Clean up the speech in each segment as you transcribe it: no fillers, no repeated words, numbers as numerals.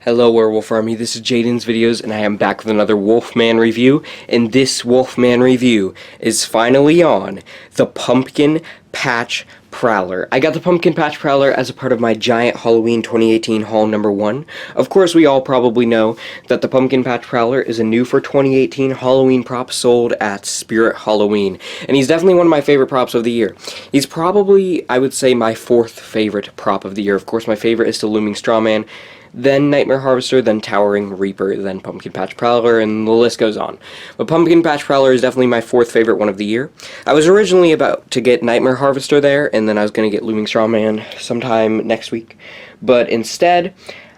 Hello Werewolf Army, this is Jaden's Videos, and I am back with another Wolfman review, and this Wolfman review is finally on the Pumpkin Patch Prowler. I got the Pumpkin Patch Prowler as a part of my giant Halloween 2018 haul number 1. Of course, we all probably know that the Pumpkin Patch Prowler is a new for 2018 Halloween prop sold at Spirit Halloween, and he's definitely one of my favorite props of the year. He's probably, I would say, my 4th favorite prop of the year. Of course, my favorite is still Looming Strawman, then Nightmare Harvester, then Towering Reaper, then Pumpkin Patch Prowler, and the list goes on. But Pumpkin Patch Prowler is definitely my 4th favorite one of the year. I was originally about to get Nightmare Harvester there, and then I was going to get Looming Strawman sometime next week. But instead,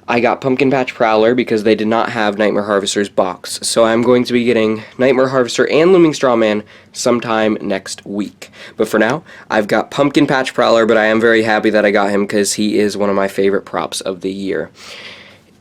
I got Pumpkin Patch Prowler because they did not have Nightmare Harvester's box. So I'm going to be getting Nightmare Harvester and Looming Strawman sometime next week. But for now, I've got Pumpkin Patch Prowler, but I am very happy that I got him because he is one of my favorite props of the year.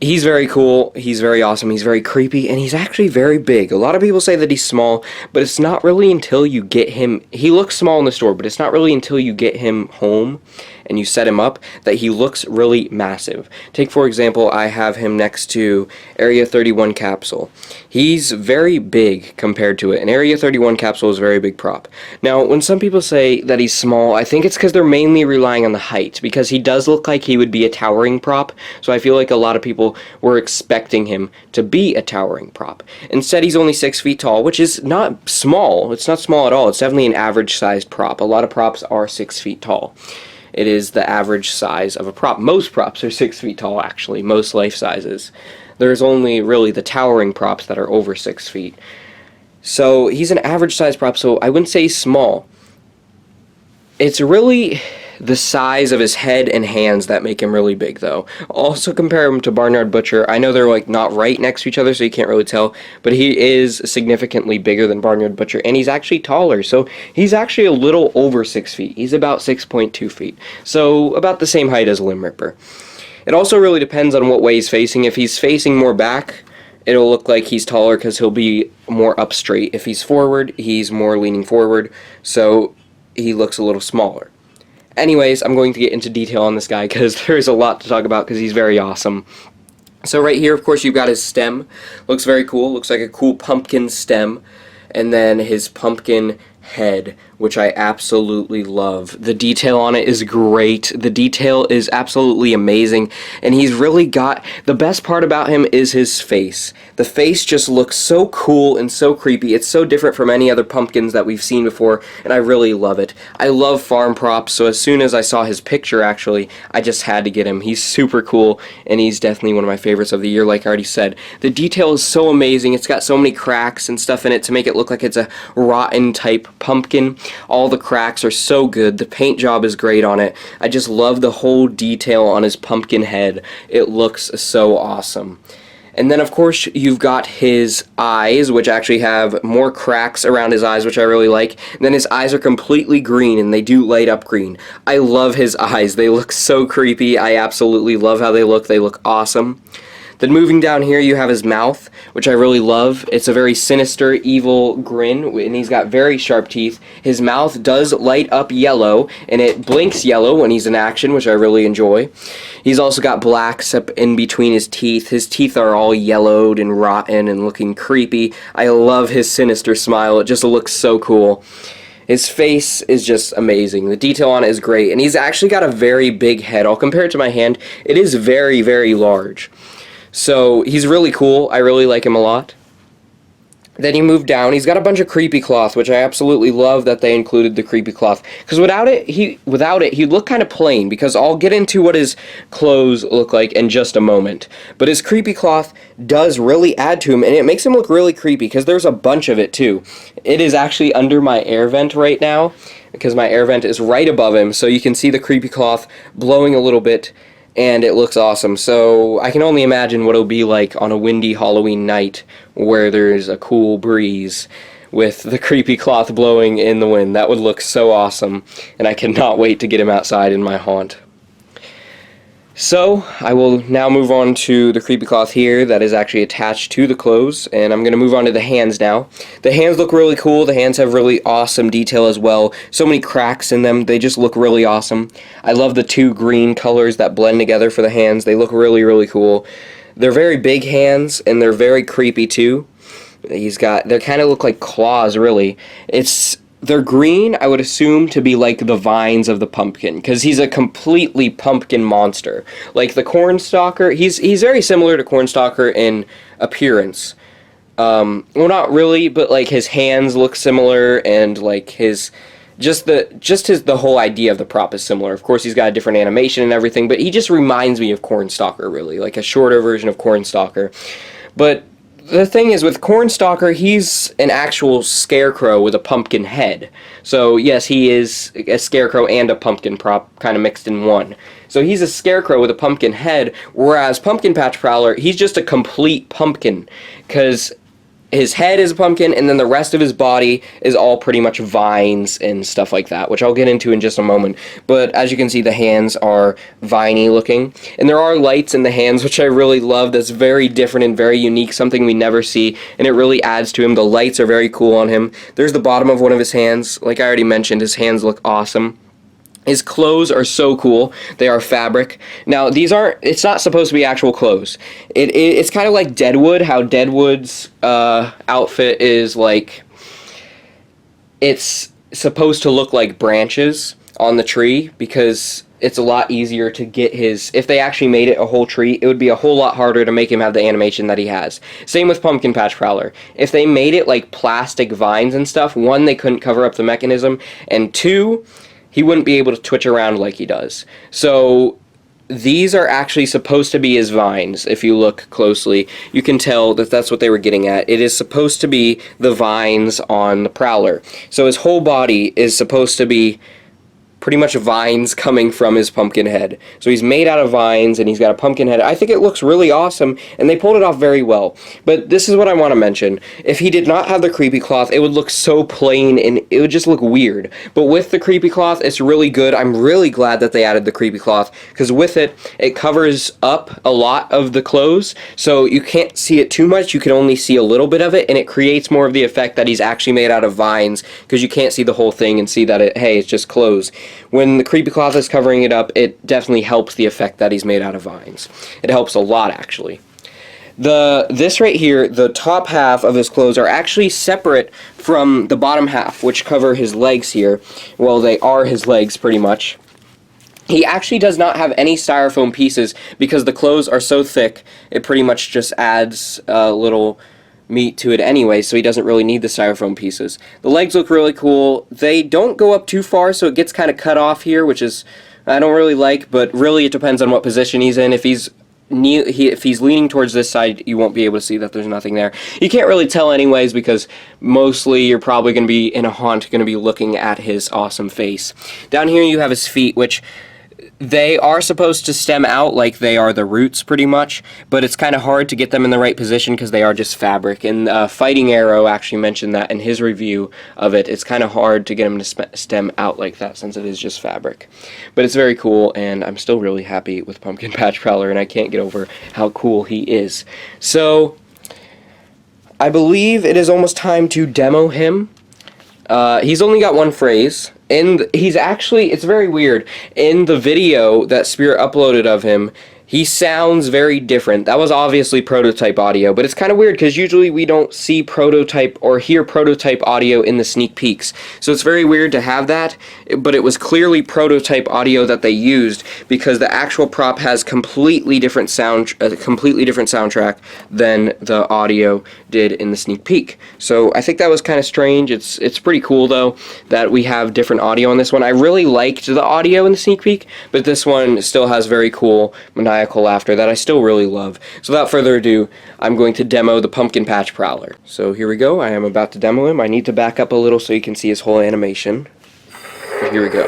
He's very cool, he's very awesome, he's very creepy, and he's actually very big. A lot of people say that he's small, but it's not really until you get him... He looks small in the store, but it's not really until you get him home and you set him up that he looks really massive. Take, for example, I have him next to Area 31 Capsule. He's very big compared to it, and Area 31 Capsule is a very big prop. Now, when some people say that he's small, I think it's because they're mainly relying on the height, because he does look like he would be a towering prop, so I feel like a lot of people were expecting him to be a towering prop. Instead, he's only 6 feet tall, which is not small. It's not small at all. It's definitely an average-sized prop. A lot of props are 6 feet tall. It is the average size of a prop. Most props are 6 feet tall, actually. Most life sizes. There's only really the towering props that are over 6 feet. So he's an average-sized prop, so I wouldn't say he's small. It's really the size of his head and hands that make him really big, though. Also compare him to Barnyard Butcher. I know they're like not right next to each other, so you can't really tell, but he is significantly bigger than Barnyard Butcher, and he's actually taller, so he's actually a little over 6 feet. He's about 6.2 feet, so about the same height as Limb Ripper. It also really depends on what way he's facing. If he's facing more back, it'll look like he's taller because he'll be more up straight. If he's forward, he's more leaning forward, so he looks a little smaller. Anyways, I'm going to get into detail on this guy because there's a lot to talk about because he's very awesome. So right here, of course, you've got his stem. Looks very cool. Looks like a cool pumpkin stem. And then his pumpkin head, which I absolutely love. The detail on it is great. The detail is absolutely amazing, and he's really got... The best part about him is his face. The face just looks so cool and so creepy. It's so different from any other pumpkins that we've seen before, and I really love it. I love farm props, so as soon as I saw his picture, actually, I just had to get him. He's super cool, and he's definitely one of my favorites of the year, like I already said. The detail is so amazing. It's got so many cracks and stuff in it to make it look like it's a rotten type pumpkin. All the cracks are so good. The paint job is great on it. I just love the whole detail on his pumpkin head. It looks so awesome. And then, of course, you've got his eyes, which actually have more cracks around his eyes, which I really like. And then his eyes are completely green, and they do light up green. I love his eyes. They look so creepy. I absolutely love how they look. They look awesome. Then moving down here, you have his mouth, which I really love. It's a very sinister, evil grin, and he's got very sharp teeth. His mouth does light up yellow, and it blinks yellow when he's in action, which I really enjoy. He's also got blacks up in between his teeth. His teeth are all yellowed and rotten and looking creepy. I love his sinister smile. It just looks so cool. His face is just amazing. The detail on it is great, and he's actually got a very big head. I'll compare it to my hand. It is very, very large. So he's really cool. I really like him a lot. Then you move down. He's got a bunch of creepy cloth, which I absolutely love that they included the creepy cloth. Because without it, he'd look kind of plain. Because I'll get into what his clothes look like in just a moment. But his creepy cloth does really add to him, and it makes him look really creepy. Because there's a bunch of it too. It is actually under my air vent right now, because my air vent is right above him. So you can see the creepy cloth blowing a little bit. And it looks awesome, so I can only imagine what it'll be like on a windy Halloween night where there's a cool breeze with the creepy cloth blowing in the wind. That would look so awesome, and I cannot wait to get him outside in my haunt. So, I will now move on to the creepy cloth here that is actually attached to the clothes, and I'm going to move on to the hands now. The hands look really cool. The hands have really awesome detail as well. So many cracks in them. They just look really awesome. I love the two green colors that blend together for the hands. They look really, really cool. They're very big hands, and they're very creepy too. They kind of look like claws, really. They're green, I would assume, to be like the vines of the pumpkin, because he's a completely pumpkin monster. Like the Cornstalker, he's very similar to Cornstalker in appearance. Well, not really, but like his hands look similar, and like the whole idea of the prop is similar. Of course, he's got a different animation and everything, but he just reminds me of Cornstalker, really, like a shorter version of Cornstalker. But the thing is, with Cornstalker, he's an actual scarecrow with a pumpkin head. So yes, he is a scarecrow and a pumpkin prop kind of mixed in one. So he's a scarecrow with a pumpkin head, whereas Pumpkin Patch Prowler, he's just a complete pumpkin, because his head is a pumpkin, and then the rest of his body is all pretty much vines and stuff like that, which I'll get into in just a moment. But as you can see, the hands are viney looking, and there are lights in the hands, which I really love. That's very different and very unique, something we never see, and it really adds to him. The lights are very cool on him. There's the bottom of one of his hands. Like I already mentioned, his hands look awesome. His clothes are so cool. They are fabric. Now, it's not supposed to be actual clothes. It's kind of like Deadwood, how Deadwood's outfit is like, it's supposed to look like branches on the tree, because it's a lot easier to get if they actually made it a whole tree, it would be a whole lot harder to make him have the animation that he has. Same with Pumpkin Patch Prowler. If they made it like plastic vines and stuff, one, they couldn't cover up the mechanism, and two, he wouldn't be able to twitch around like he does. So these are actually supposed to be his vines. If you look closely, you can tell that that's what they were getting at. It is supposed to be the vines on the Prowler. So his whole body is supposed to be pretty much vines coming from his pumpkin head. So he's made out of vines, and he's got a pumpkin head. I think it looks really awesome, and they pulled it off very well. But this is what I want to mention. If he did not have the creepy cloth, it would look so plain, and it would just look weird. But with the creepy cloth, it's really good. I'm really glad that they added the creepy cloth, because with it, it covers up a lot of the clothes, so you can't see it too much. You can only see a little bit of it, and it creates more of the effect that he's actually made out of vines, because you can't see the whole thing and see that it's just clothes. When the creepy cloth is covering it up, it definitely helps the effect that he's made out of vines. It helps a lot, actually. This right here, the top half of his clothes are actually separate from the bottom half, which cover his legs here. Well, they are his legs, pretty much. He actually does not have any styrofoam pieces, because the clothes are so thick, it pretty much just adds a little meat to it anyway, so he doesn't really need the styrofoam pieces. The legs look really cool. They don't go up too far, so it gets kind of cut off here, which is I don't really like, but really it depends on what position he's in. If he's leaning towards this side, you won't be able to see that there's nothing there. You can't really tell anyways, because mostly you're probably going to be in a haunt, going to be looking at his awesome face. Down here you have his feet, which they are supposed to stem out like they are the roots, pretty much, but it's kind of hard to get them in the right position because they are just fabric. And Fighting Arrow actually mentioned that in his review of it. It's kind of hard to get them to stem out like that, since it is just fabric. But it's very cool, and I'm still really happy with Pumpkin Patch Prowler, and I can't get over how cool he is. So I believe it is almost time to demo him. He's only got one phrase, and it's very weird. In the video that Spirit uploaded of him, he sounds very different. That was obviously prototype audio, but it's kind of weird because usually we don't see prototype or hear prototype audio in the sneak peeks. So it's very weird to have that, but it was clearly prototype audio that they used, because the actual prop has completely different soundtrack than the audio did in the sneak peek. So I think that was kind of strange. It's pretty cool though that we have different audio on this one. I really liked the audio in the sneak peek, but this one still has very cool maniacal laughter that I still really love. So without further ado, I'm going to demo the Pumpkin Patch Prowler. So here we go. I am about to demo him. I need to back up a little so you can see his whole animation. Here we go.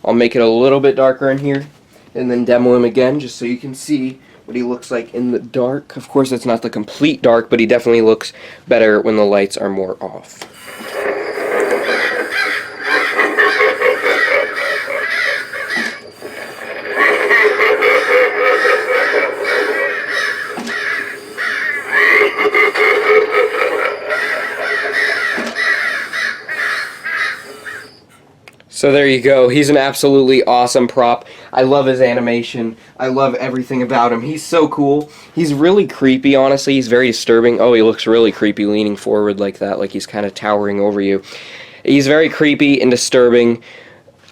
I'll make it a little bit darker in here, and then demo him again, just so you can see what he looks like in the dark. Of course, it's not the complete dark, but he definitely looks better when the lights are more off. So there you go. He's an absolutely awesome prop. I love his animation. I love everything about him. He's so cool. He's really creepy, honestly. He's very disturbing. Oh, he looks really creepy leaning forward like that, like he's kind of towering over you. He's very creepy and disturbing.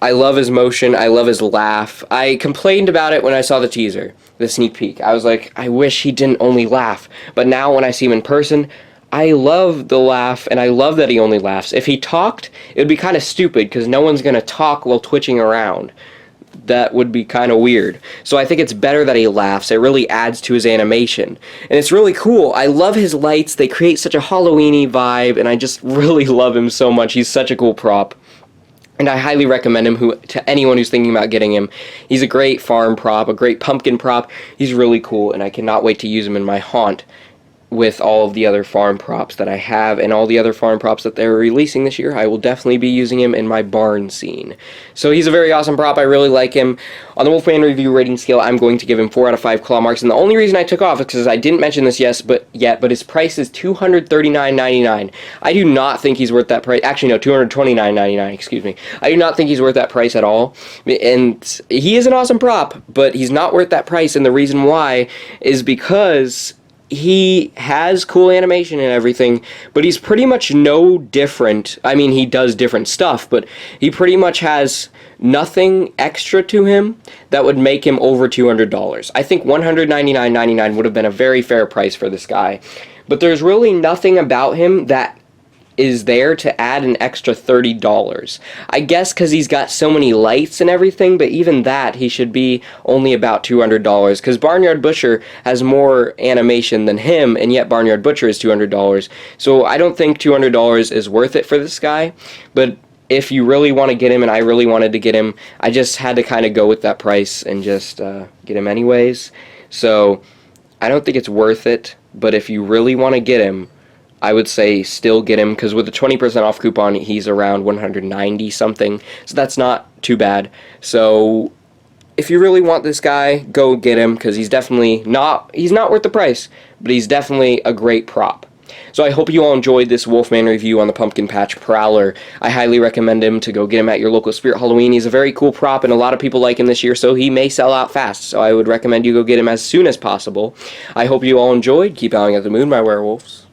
I love his motion. I love his laugh. I complained about it when I saw the teaser, the sneak peek. I was like, I wish he didn't only laugh. But now when I see him in person, I love the laugh, and I love that he only laughs. If he talked, it would be kind of stupid, because no one's going to talk while twitching around. That would be kind of weird. So I think it's better that he laughs. It really adds to his animation. And it's really cool. I love his lights. They create such a Halloween-y vibe, and I just really love him so much. He's such a cool prop. And I highly recommend him to anyone who's thinking about getting him. He's a great farm prop, a great pumpkin prop. He's really cool, and I cannot wait to use him in my haunt with all of the other farm props that I have and all the other farm props that they're releasing this year. I will definitely be using him in my barn scene. So he's a very awesome prop. I really like him. On the Wolfman review rating scale, I'm going to give him 4 out of 5 claw marks. And the only reason I took off is because I didn't mention this yet, but his price is $239.99. I do not think he's worth that price. Actually, no, $229.99, excuse me. I do not think he's worth that price at all. And he is an awesome prop, but he's not worth that price. And the reason why is because he has cool animation and everything, but he's pretty much no different. I mean, he does different stuff, but he pretty much has nothing extra to him that would make him over $200. I think $199.99 would have been a very fair price for this guy, but there's really nothing about him that is there to add an extra $30. I guess because he's got so many lights and everything, but even that, he should be only about $200, because Barnyard Butcher has more animation than him, and yet Barnyard Butcher is $200. So I don't think $200 is worth it for this guy, but if you really want to get him, and I really wanted to get him, I just had to kind of go with that price and just get him anyways. So I don't think it's worth it, but if you really want to get him, I would say still get him, because with the 20% off coupon, he's around 190 something, so that's not too bad. So if you really want this guy, go get him, because he's not worth the price, but he's definitely a great prop. So I hope you all enjoyed this Wolfman review on the Pumpkin Patch Prowler. I highly recommend him to go get him at your local Spirit Halloween. He's a very cool prop, and a lot of people like him this year, so he may sell out fast. So I would recommend you go get him as soon as possible. I hope you all enjoyed. Keep howling at the moon, my werewolves.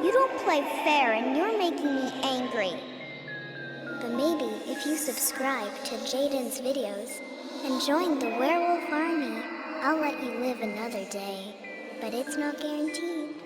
You don't play fair and you're making me angry. But maybe if you subscribe to Jaden's videos and join the werewolf army, I'll let you live another day. But it's not guaranteed.